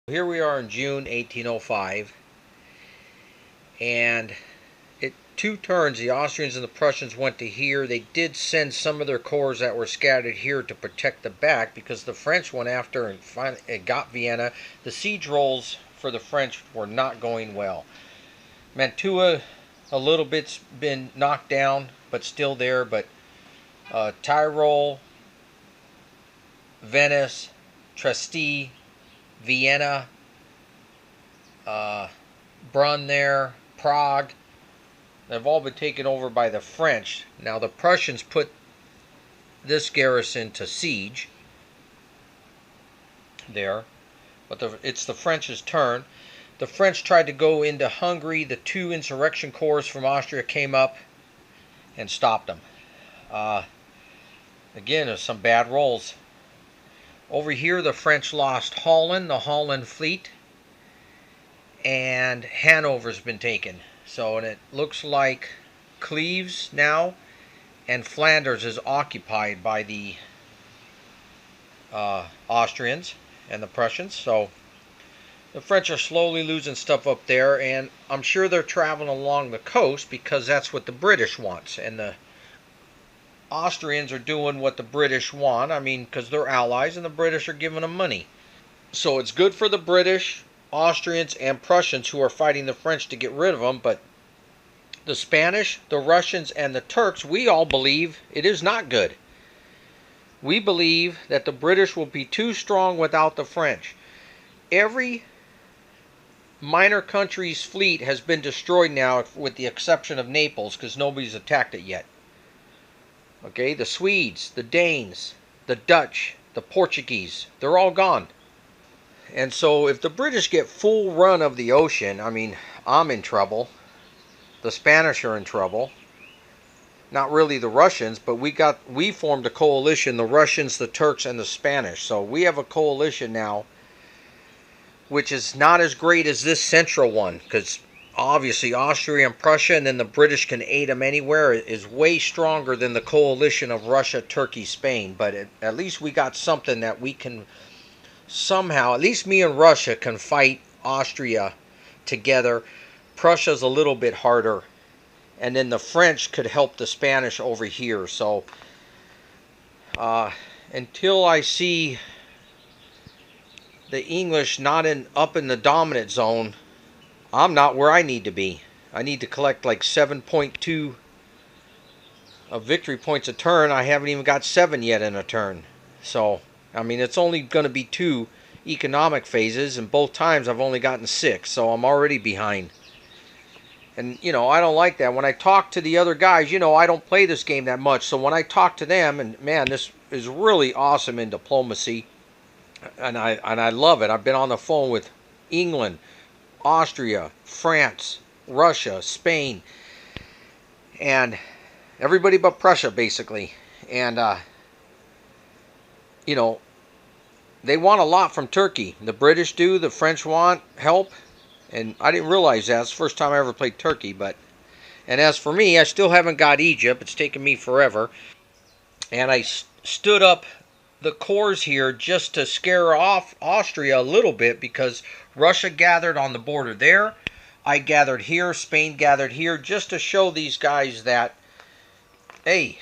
Here we are in June 1805, and it two turns the Austrians and the Prussians went to here. They did send some of their corps that were scattered here to protect the back because the French went after and finally got Vienna. The siege rolls for the French were not going well. Mantua, a little bit's been knocked down, but still there. But Tyrol, Venice, Trieste, Vienna, Brunn there, Prague, they've all been taken over by the French. Now the Prussians put this garrison to siege there, but it's the French's turn. The French tried to go into Hungary. The two insurrection corps from Austria came up and stopped them. Again, there's some bad rolls. Over here, the French lost Holland, the Holland fleet, and Hanover's been taken. So, and it looks like Cleves now, and Flanders is occupied by the Austrians and the Prussians. So the French are slowly losing stuff up there, and I'm sure they're traveling along the coast because that's what the British wants, and the Austrians are doing what the British want. I mean, because they're allies, and the British are giving them money. So it's good for the British, Austrians, and Prussians who are fighting the French to get rid of them, but the Spanish, the Russians, and the Turks, we all believe it is not good. We believe that the British will be too strong without the French. Every minor country's fleet has been destroyed now, with the exception of Naples, because nobody's attacked it yet. Okay, the Swedes, the Danes, the Dutch, the Portuguese, they're all gone. And so if the British get full run of the ocean, I mean, I'm in trouble. The Spanish are in trouble. Not really the Russians, but we formed a coalition, the Russians, the Turks, and the Spanish. So we have a coalition now, which is not as great as this central one, because obviously Austria and Prussia, and then the British can aid them anywhere, is way stronger than the coalition of Russia, Turkey, Spain. But at least we got something that we can somehow, at least me and Russia can fight Austria together. Prussia's a little bit harder, and then the French could help the Spanish over here. So until I see the English not up in the dominant zone, I'm not where I need to be. I need to collect like 7.2 of victory points a turn. I haven't even got 7 yet in a turn. So I mean, it's only going to be 2 economic phases, and both times I've only gotten 6, so I'm already behind. And, I don't like that. When I talk to the other guys, I don't play this game that much. So when I talk to them, and man, this is really awesome in diplomacy. And I love it. I've been on the phone with England, Austria, France, Russia, Spain, and everybody but Prussia, basically. And, they want a lot from Turkey. The British do. The French want help. And I didn't realize that. It's the first time I ever played Turkey. And as for me, I still haven't got Egypt. It's taken me forever. And I stood up the corps here just to scare off Austria a little bit, because Russia gathered on the border there. I gathered here. Spain gathered here, just to show these guys that, hey,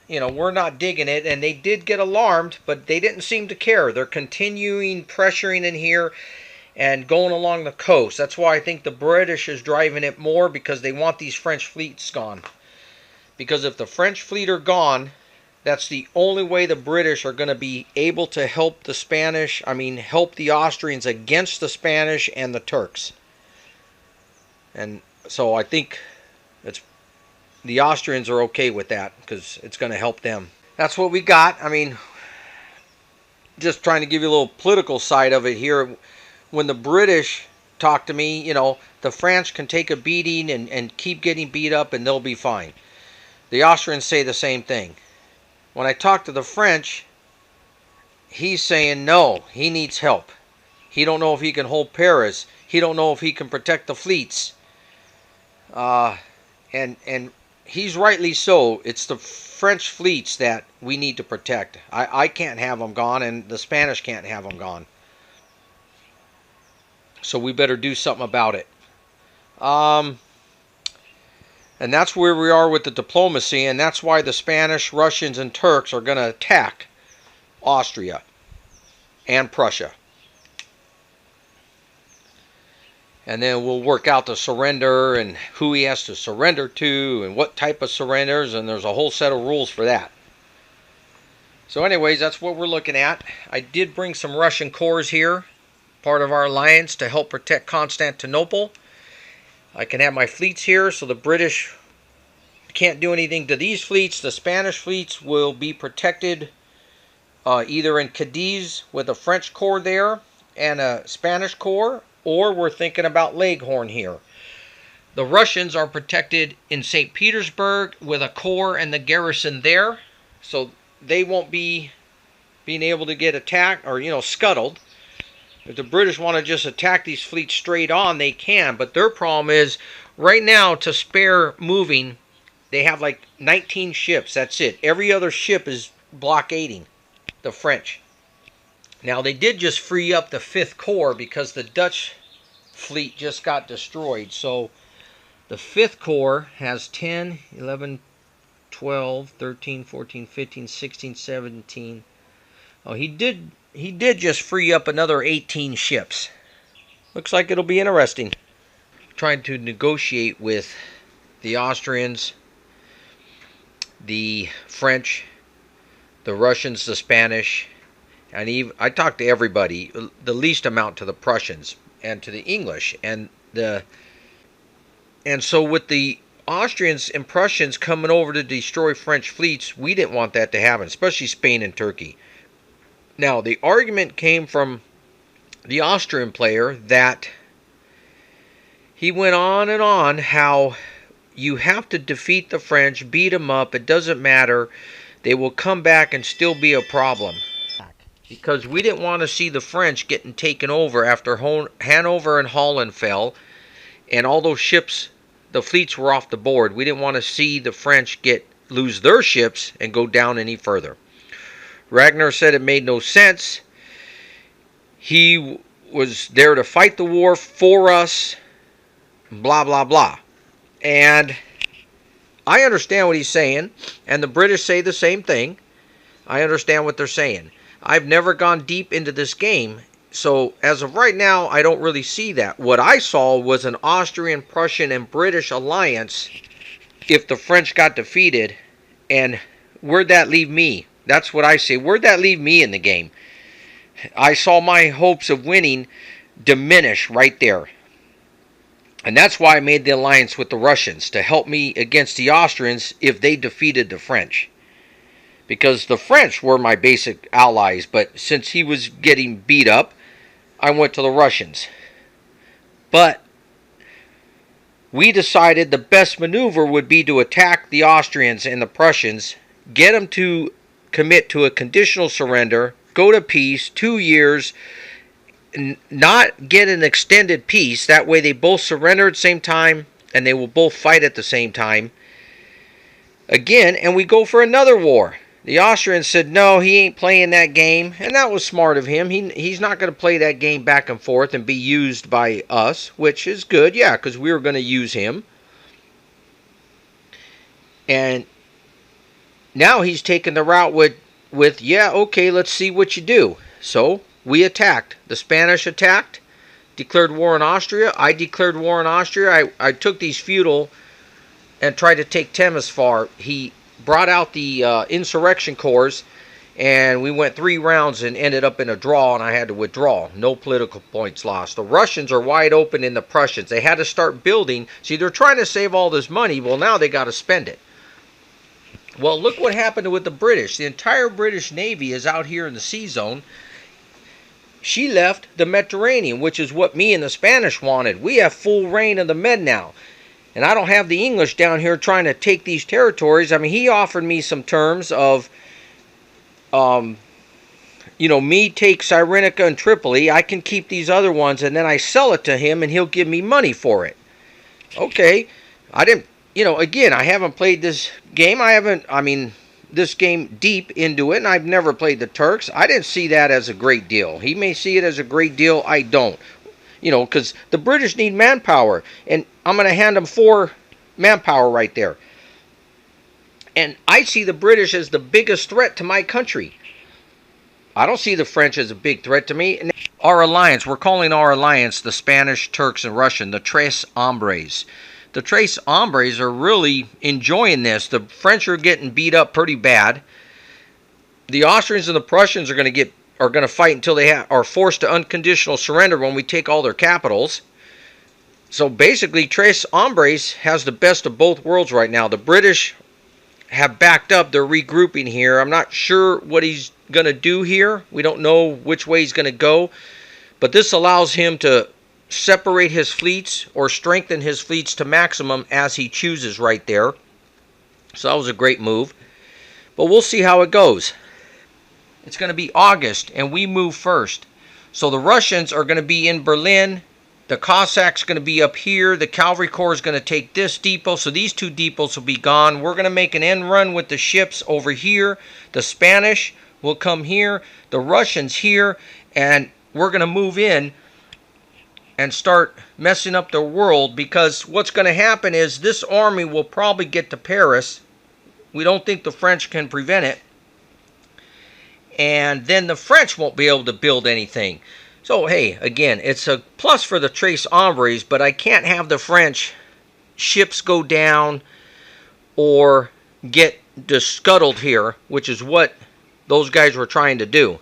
we're not digging it. And they did get alarmed, but they didn't seem to care. They're continuing pressuring in here and going along the coast. That's why I think the British is driving it more, because they want these French fleets gone. Because if the French fleet are gone, that's the only way the British are going to be able to help the Spanish, help the Austrians against the Spanish and the Turks. And so I think the Austrians are okay with that, because it's going to help them. That's what we got. Just trying to give you a little political side of it here. When the British talk to me, the French can take a beating and keep getting beat up and they'll be fine. The Austrians say the same thing. When I talk to the French, he's saying no, he needs help. He don't know if he can hold Paris. He don't know if he can protect the fleets. And he's rightly so. It's the French fleets that we need to protect. I can't have them gone, and the Spanish can't have them gone. So we better do something about it. And that's where we are with the diplomacy, and that's why the Spanish, Russians, and Turks are going to attack Austria and Prussia. And then we'll work out the surrender and who he has to surrender to and what type of surrenders, and there's a whole set of rules for that. So anyways, that's what we're looking at. I did bring some Russian corps here, part of our alliance, to help protect Constantinople. I can have my fleets here, so the British can't do anything to these fleets. The Spanish fleets will be protected either in Cadiz with a French corps there and a Spanish corps, or we're thinking about Leghorn here. The Russians are protected in St. Petersburg with a corps and the garrison there, so they won't be being able to get attacked or, scuttled. If the British want to just attack these fleets straight on, they can. But their problem is, right now, to spare moving, they have like 19 ships. That's it. Every other ship is blockading the French. Now, they did just free up the 5th Corps because the Dutch fleet just got destroyed. So, the 5th Corps has 10, 11, 12, 13, 14, 15, 16, 17. Oh, he did just free up another 18 ships. Looks like it'll be interesting. Trying to negotiate with the Austrians, the French, the Russians, the Spanish, and even I talked to everybody, the least amount to the Prussians and to the English, and so with the Austrians and Prussians coming over to destroy French fleets, we didn't want that to happen, especially Spain and Turkey. Now, the argument came from the Austrian player that he went on and on how you have to defeat the French, beat them up, it doesn't matter, they will come back and still be a problem. Because we didn't want to see the French getting taken over after Hanover and Holland fell, and all those ships, the fleets were off the board. We didn't want to see the French lose their ships and go down any further. Ragnar said it made no sense. He was there to fight the war for us, blah, blah, blah. And I understand what he's saying, and the British say the same thing. I understand what they're saying. I've never gone deep into this game, so as of right now, I don't really see that. What I saw was an Austrian, Prussian, and British alliance if the French got defeated, and where'd that leave me? That's what I say. Where'd that leave me in the game? I saw my hopes of winning diminish right there. And that's why I made the alliance with the Russians, to help me against the Austrians if they defeated the French. Because the French were my basic allies, but since he was getting beat up, I went to the Russians. But we decided the best maneuver would be to attack the Austrians and the Prussians, get them to commit to a conditional surrender, go to peace, 2 years, not get an extended peace. That way they both surrender at the same time, and they will both fight at the same time again, and we go for another war. The Austrians said, no, he ain't playing that game, and that was smart of him. He's not going to play that game back and forth and be used by us, which is good, yeah, because we were going to use him. And now he's taken the route with, yeah, okay, let's see what you do. So we attacked. The Spanish attacked, declared war on Austria. I declared war on Austria. I took these feudal and tried to take Temesvar. He brought out the insurrection corps, and we went 3 rounds and ended up in a draw, and I had to withdraw. No political points lost. The Russians are wide open in the Prussians. They had to start building. See, they're trying to save all this money. Well, now they got to spend it. Well, look what happened with the British. The entire British Navy is out here in the sea zone. She left the Mediterranean, which is what me and the Spanish wanted. We have full reign of the Med now. And I don't have the English down here trying to take these territories. I mean, he offered me some terms of, me take Cyrenaica and Tripoli. I can keep these other ones, and then I sell it to him, and he'll give me money for it. Okay. I didn't, again, I haven't played this game. This game deep into it, and I've never played the Turks. I didn't see that as a great deal. He may see it as a great deal. I don't. because the British need manpower, and I'm going to hand them 4 manpower right there. And I see the British as the biggest threat to my country. I don't see the French as a big threat to me. And our alliance, we're calling our alliance the Spanish, Turks, and Russian, the Tres Hombres. The Tres Hombres are really enjoying this. The French are getting beat up pretty bad. The Austrians and the Prussians are going to fight until they are forced to unconditional surrender when we take all their capitals. So basically, Tres Hombres has the best of both worlds right now. The British have backed up. They're regrouping here. I'm not sure what he's going to do here. We don't know which way he's going to go. But this allows him to separate his fleets or strengthen his fleets to maximum as he chooses right there. So that was a great move. But we'll see how it goes. It's going to be August, and we move first. So the Russians are going to be in Berlin. The Cossacks are going to be up here. The Cavalry Corps is going to take this depot. So these 2 depots will be gone. We're going to make an end run with the ships over here. The Spanish will come here. The Russians here. And we're going to move in and start messing up the world, because what's going to happen is this army will probably get to Paris. We don't think the French can prevent it. And then the French won't be able to build anything. So, hey, again, it's a plus for the Tres Hombres, but I can't have the French ships go down or get just scuttled here, which is what those guys were trying to do.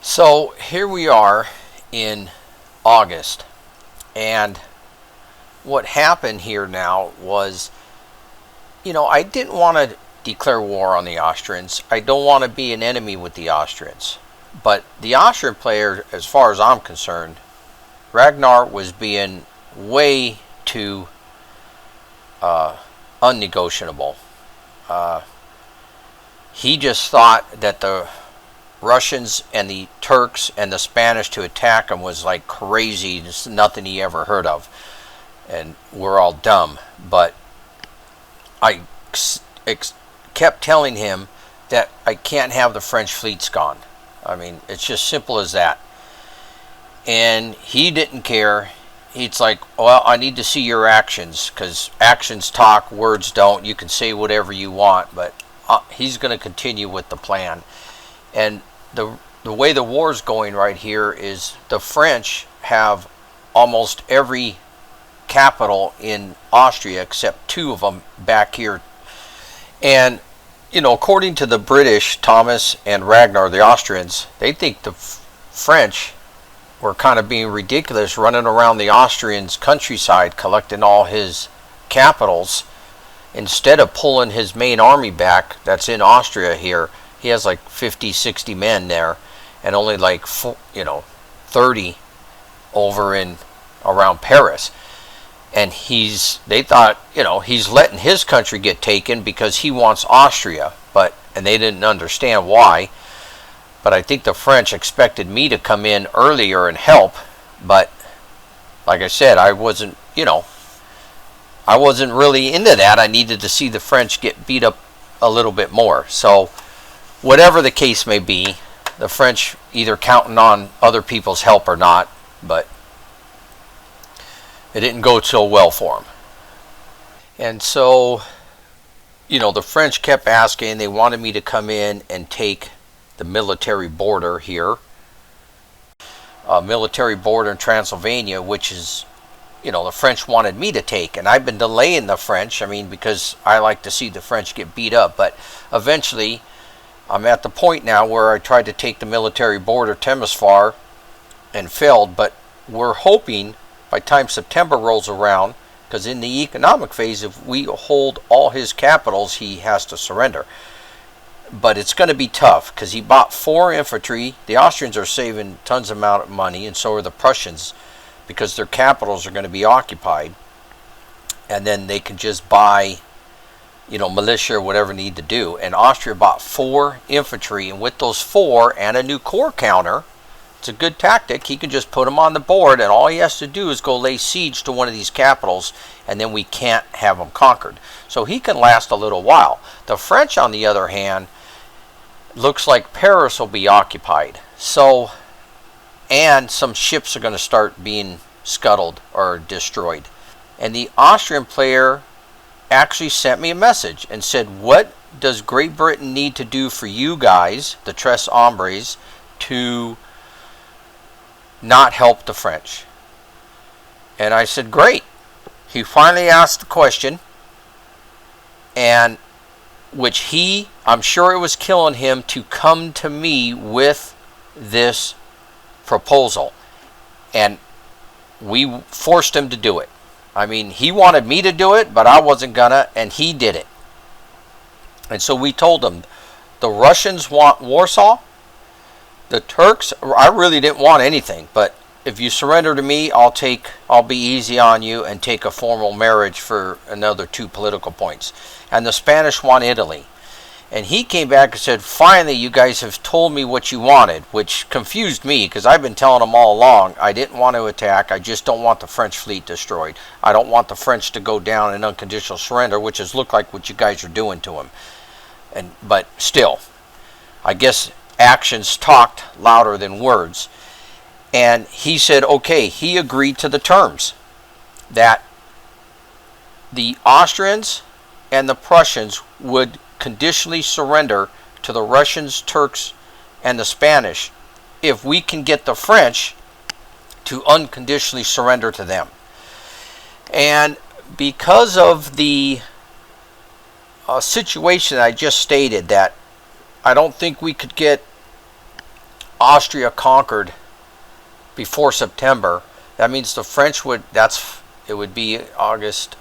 So, here we are in August. And what happened here now was, I didn't want to declare war on the Austrians. I don't want to be an enemy with the Austrians. But the Austrian player, as far as I'm concerned, Ragnar was being way too unnegotiable. He just thought that the Russians and the Turks and the Spanish to attack him was like crazy. It's nothing he ever heard of. And we're all dumb. But I kept telling him that I can't have the French fleets gone. I mean, it's just simple as that. And he didn't care. He's like, well, I need to see your actions, because actions talk, words don't. You can say whatever you want, but he's going to continue with the plan. And the way the war's going right here is the French have almost every capital in Austria except 2 of them back here. And according to the British, Thomas and Ragnar, the Austrians, they think the French were kind of being ridiculous, running around the Austrians' countryside collecting all his capitals. Instead of pulling his main army back that's in Austria here, he has like 50, 60 men there, and only like 30 over in around Paris. And they thought, he's letting his country get taken because he wants Austria, and they didn't understand why. But I think the French expected me to come in earlier and help, but like I said, I wasn't really into that. I needed to see the French get beat up a little bit more. So whatever the case may be, the French either counting on other people's help or not, but it didn't go so well for them. And so, the French kept asking. They wanted me to come in and take the military border here. Military border in Transylvania, which is, the French wanted me to take. And I've been delaying the French, because I like to see the French get beat up. But eventually, I'm at the point now where I tried to take the military border, Temesvar, and failed. But we're hoping by the time September rolls around, because in the economic phase, if we hold all his capitals, he has to surrender. But it's going to be tough, because he bought 4 infantry. The Austrians are saving tons amount of money, and so are the Prussians, because their capitals are going to be occupied. And then they can just buy, militia or whatever they need to do. And Austria bought 4 infantry, and with those 4 and a new corps counter, it's a good tactic. He can just put them on the board, and all he has to do is go lay siege to one of these capitals, and then we can't have them conquered. So he can last a little while. The French, on the other hand, looks like Paris will be occupied. So, and some ships are going to start being scuttled or destroyed. And the Austrian player actually sent me a message and said, what does Great Britain need to do for you guys, the Tres Hombres, to not help the French? And I said, great. He finally asked the question, and which I'm sure it was killing him to come to me with this proposal. And we forced him to do it. I mean, he wanted me to do it, but I wasn't gonna, and he did it. And so we told him, the Russians want Warsaw. The Turks, I really didn't want anything, but if you surrender to me, I'll be easy on you and take a formal marriage for another 2 political points. And the Spanish want Italy. And he came back and said, finally, you guys have told me what you wanted, which confused me because I've been telling them all along, I didn't want to attack. I just don't want the French fleet destroyed. I don't want the French to go down in unconditional surrender, which has looked like what you guys are doing to them. But still, I guess actions talked louder than words. And he said, okay, he agreed to the terms that the Austrians and the Prussians would conditionally surrender to the Russians, Turks, and the Spanish if we can get the French to unconditionally surrender to them. And because of the situation I just stated, that I don't think we could get Austria conquered before September, that means the French would, it would be August,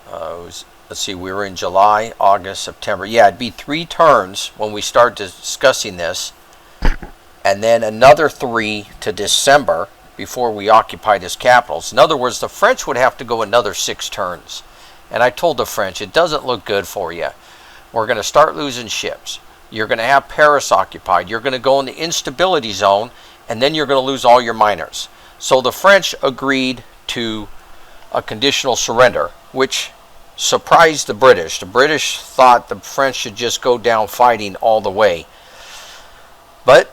let's see, we were in July, August, September. Yeah, it'd be 3 turns when we start discussing this, and then another 3 to December before we occupied his capitals. In other words, the French would have to go another 6 turns. And I told the French, it doesn't look good for you. We're going to start losing ships. You're going to have Paris occupied. You're going to go in the instability zone, and then you're going to lose all your miners. So the French agreed to a conditional surrender, which surprised the British. The British thought the French should just go down fighting all the way. But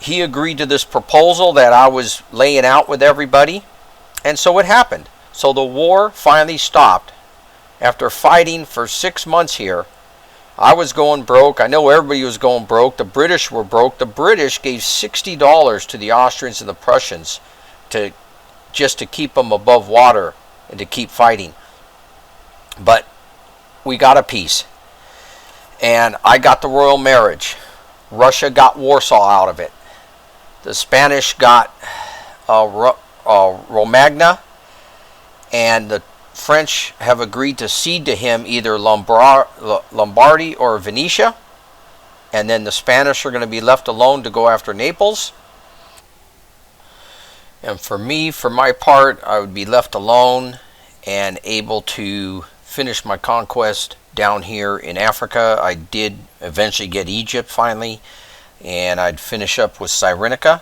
he agreed to this proposal that I was laying out with everybody, and so it happened. So the war finally stopped. After fighting for 6 months here, I was going broke. I know everybody was going broke. The British were broke. The British gave $60 to the Austrians and the Prussians just to keep them above water and to keep fighting. But we got a peace. And I got the royal marriage. Russia got Warsaw out of it. The Spanish got Romagna. And the French have agreed to cede to him either Lombardy or Venetia. And then the Spanish are going to be left alone to go after Naples. And for me, for my part, I would be left alone and able to finish my conquest down here in Africa. I did eventually get Egypt finally, and I'd finish up with Cyrenaica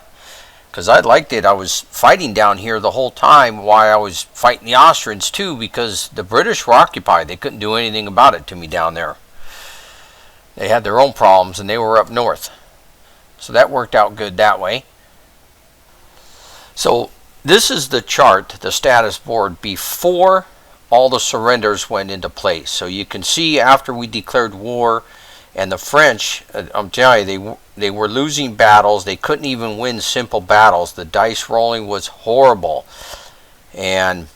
because I liked it. I was fighting down here the whole time while I was fighting the Austrians too, because the British were occupied. They couldn't do anything about it to me down there. They had their own problems and they were up north. So that worked out good that way. So this is the chart, the status board, before all the surrenders went into place. So you can see after we declared war, and the French, I'm telling you, they were losing battles. They couldn't even win simple battles. The dice rolling was horrible. And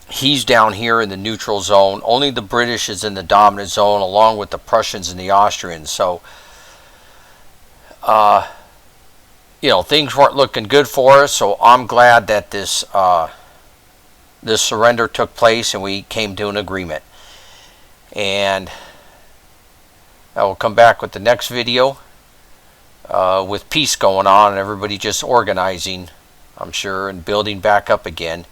he's down here in the neutral zone. Only the British is in the dominant zone, along with the Prussians and the Austrians. So, things weren't looking good for us. So I'm glad that this surrender took place and we came to an agreement. And I will come back with the next video with peace going on and everybody just organizing, I'm sure, and building back up again.